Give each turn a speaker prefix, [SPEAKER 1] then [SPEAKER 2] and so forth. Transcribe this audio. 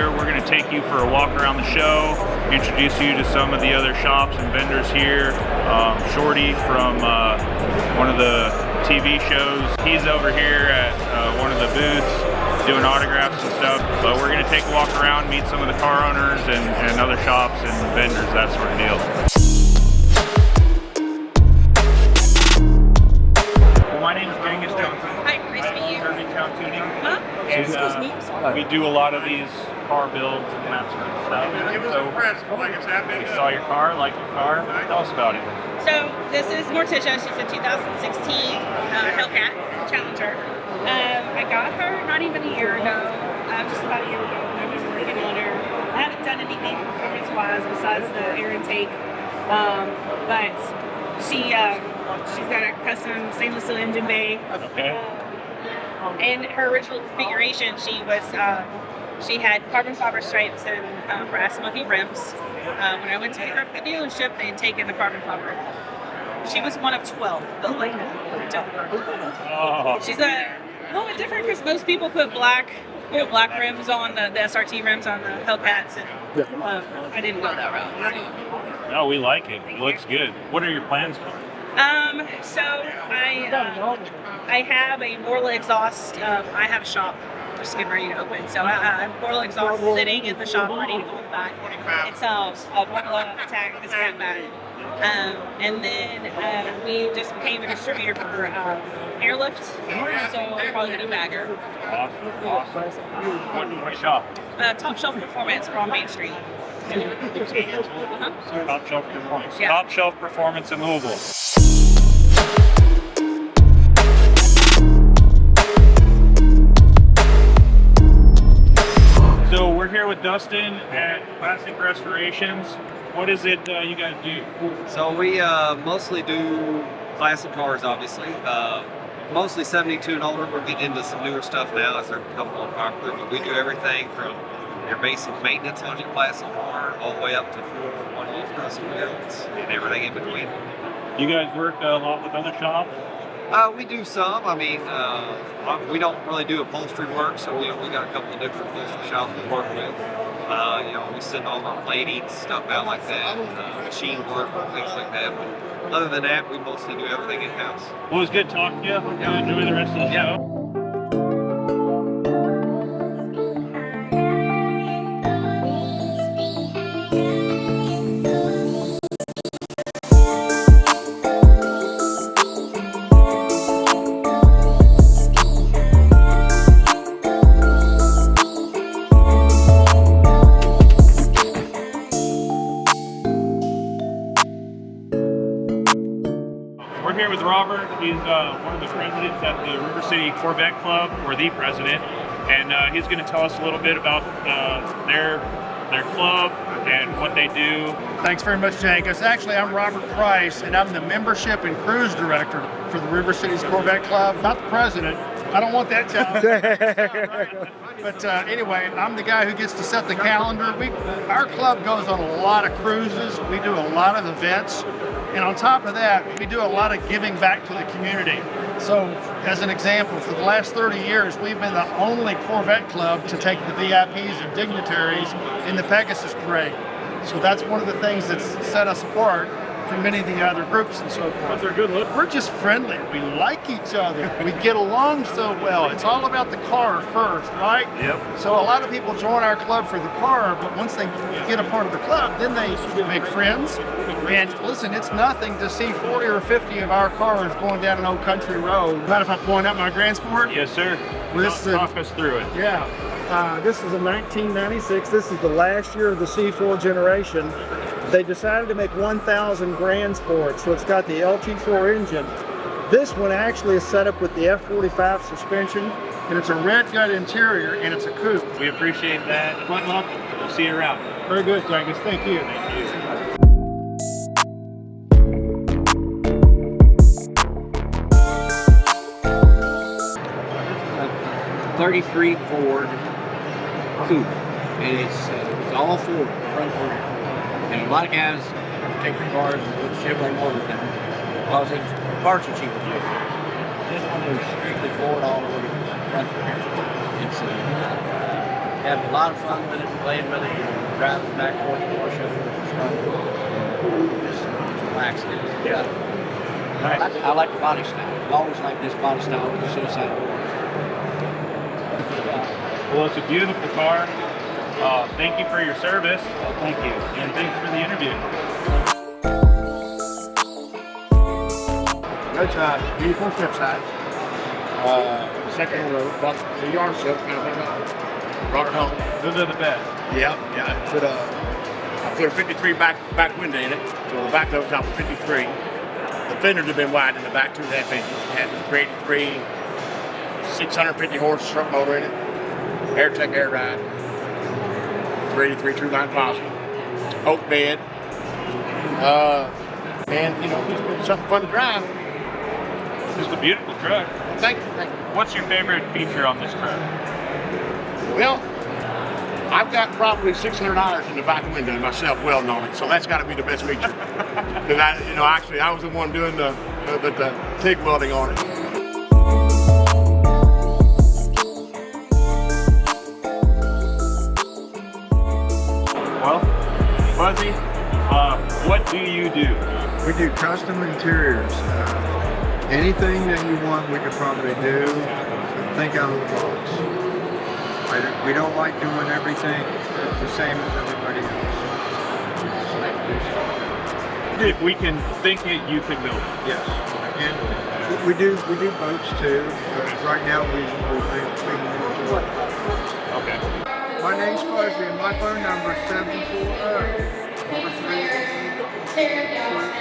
[SPEAKER 1] here. We're going to take you for a walk around the show, introduce you to some of the other shops and vendors here. Shorty from one of the TV shows, he's over here at one of the booths doing autographs and stuff. But we're going to take a walk around, meet some of the car owners and other shops and vendors, that sort of deal. My name is Genghis Johnson.
[SPEAKER 2] Hi, nice to meet you.
[SPEAKER 1] Irvingtown Tuning.
[SPEAKER 2] Huh?
[SPEAKER 1] And we do a lot of these car builds and that sort of stuff. So we saw your car, like your car. Tell us about it.
[SPEAKER 2] So this is Morticia. She's a 2016 Hellcat Challenger. I got her not even a year ago, just about a year ago. I was working on her. I haven't done anything performance-wise besides the air intake, but she's got a custom stainless steel engine bay.
[SPEAKER 1] Okay.
[SPEAKER 2] In her original configuration, she had carbon fiber stripes and brass smoky rims. When I went to pick her up at the dealership, they had taken the carbon fiber. She was one of 12 built like that.
[SPEAKER 1] Oh.
[SPEAKER 2] She's a little bit different because most people put black rims on the SRT rims on the Hellcats, and I didn't go that route.
[SPEAKER 1] No, we like it. It looks good. What are your plans for it?
[SPEAKER 2] So I have a Morla exhaust. I have a shop just getting ready to open. So I have Morla exhaust sitting in the shop ready to go in the back. It's a Morla attack this cat back. And then we just became a distributor for airlift. So we're probably going to bag her.
[SPEAKER 1] Awesome. What shop?
[SPEAKER 2] Top Shelf Performance from Main Street.
[SPEAKER 1] Top Shelf Performance.
[SPEAKER 2] Yeah.
[SPEAKER 1] Top Shelf Performance in Louisville. So we're here with Dustin at Classic Restorations. What is it you guys do?
[SPEAKER 3] So we mostly do classic cars, obviously. Mostly 72 and older. We're getting into some newer stuff now as they're becoming more popular. But we do everything from your basic maintenance on your classic car all the way up to full one-off custom builds and everything in between.
[SPEAKER 1] You guys work a lot with other shops?
[SPEAKER 3] We do some. I mean, we don't really do upholstery work, so we got a couple of different upholstery shops we work with. We send all our plating stuff out like that, machine work, things like that. But other than that, we mostly do everything in-house.
[SPEAKER 1] Well, it was good talking to you. Hope you enjoy the rest of the show. We're here with Robert. He's one of the presidents at the River City Corvette Club, or the president, and he's going to tell us a little bit about their club and what they do.
[SPEAKER 4] Thanks very much, Jenkins. Actually, I'm Robert Price, and I'm the membership and cruise director for the River City's Corvette Club. Not the president. I don't want that job. But anyway, I'm the guy who gets to set the calendar. Our club goes on a lot of cruises. We do a lot of events. And on top of that, we do a lot of giving back to the community. So, as an example, for the last 30 years, we've been the only Corvette club to take the VIPs and dignitaries in the Pegasus Parade. So that's one of the things that's set us apart from many of the other groups and so forth.
[SPEAKER 1] But they're good looking.
[SPEAKER 4] We're just friendly. We like each other. We get along so well. It's all about the car first, right?
[SPEAKER 1] Yep.
[SPEAKER 4] So a lot of people join our club for the car, but once they get a part of the club, then they make friends. And listen, it's nothing to see 40 or 50 of our cars going down an old country road. Mind if I point out my Grand Sport?
[SPEAKER 1] Yes, sir.
[SPEAKER 4] Well,
[SPEAKER 1] Talk us through it.
[SPEAKER 4] Yeah. This is a 1996. This is the last year of the C4 generation. They decided to make 1,000 Grand Sports, so it's got the LT4 engine. This one actually is set up with the F45 suspension, and it's a red gut interior, and it's a coupe.
[SPEAKER 1] We appreciate that. Good luck. We'll see you around.
[SPEAKER 4] Very good, Douglas. Thank you.
[SPEAKER 1] Thank you.
[SPEAKER 5] 33 Ford coupe, and it's all Ford front door. And a lot of guys take their cars and put Chevrolet motors in them because it's parts are cheaper. This one is strictly Ford all the way front door. It's having a lot of fun with it, playing with it, driving back and forth to our shows and stuff. Just relaxing. Yeah.
[SPEAKER 1] Nice.
[SPEAKER 5] I like the body style. I've always liked this body style with the Suicide Doors.
[SPEAKER 1] Well, it's a beautiful car. Thank you for your service.
[SPEAKER 5] Thank you.
[SPEAKER 1] And thanks for the interview.
[SPEAKER 6] Good size, beautiful flip size. Second row, bought the yard silk, kind of thing. Brought it home.
[SPEAKER 1] Those are the best.
[SPEAKER 6] Yeah. I put a 53 back window in it, so the back goes out for 53. The fenders have been wide in the back, 2.5 inches. Had the 383, 650 horse front motor in it. AirTech air ride. 383 true line positive. Oak bed. And just something fun to drive.
[SPEAKER 1] Just a beautiful truck.
[SPEAKER 6] Thank you.
[SPEAKER 1] What's your favorite feature on this truck?
[SPEAKER 6] Well, I've got probably $600 in the back window myself welding on it, so that's got to be the best feature. Because I was the one doing the TIG welding on it.
[SPEAKER 1] Well, Fuzzy, what do you do?
[SPEAKER 7] We do custom interiors. Anything that you want, we could probably do. Think out of the box. We don't like doing everything the same as everybody else.
[SPEAKER 1] If we can think it, you can build it.
[SPEAKER 7] Yes. And we do boats too. Right now we
[SPEAKER 1] Okay.
[SPEAKER 7] My name's Fuzzy and my phone number is 740-43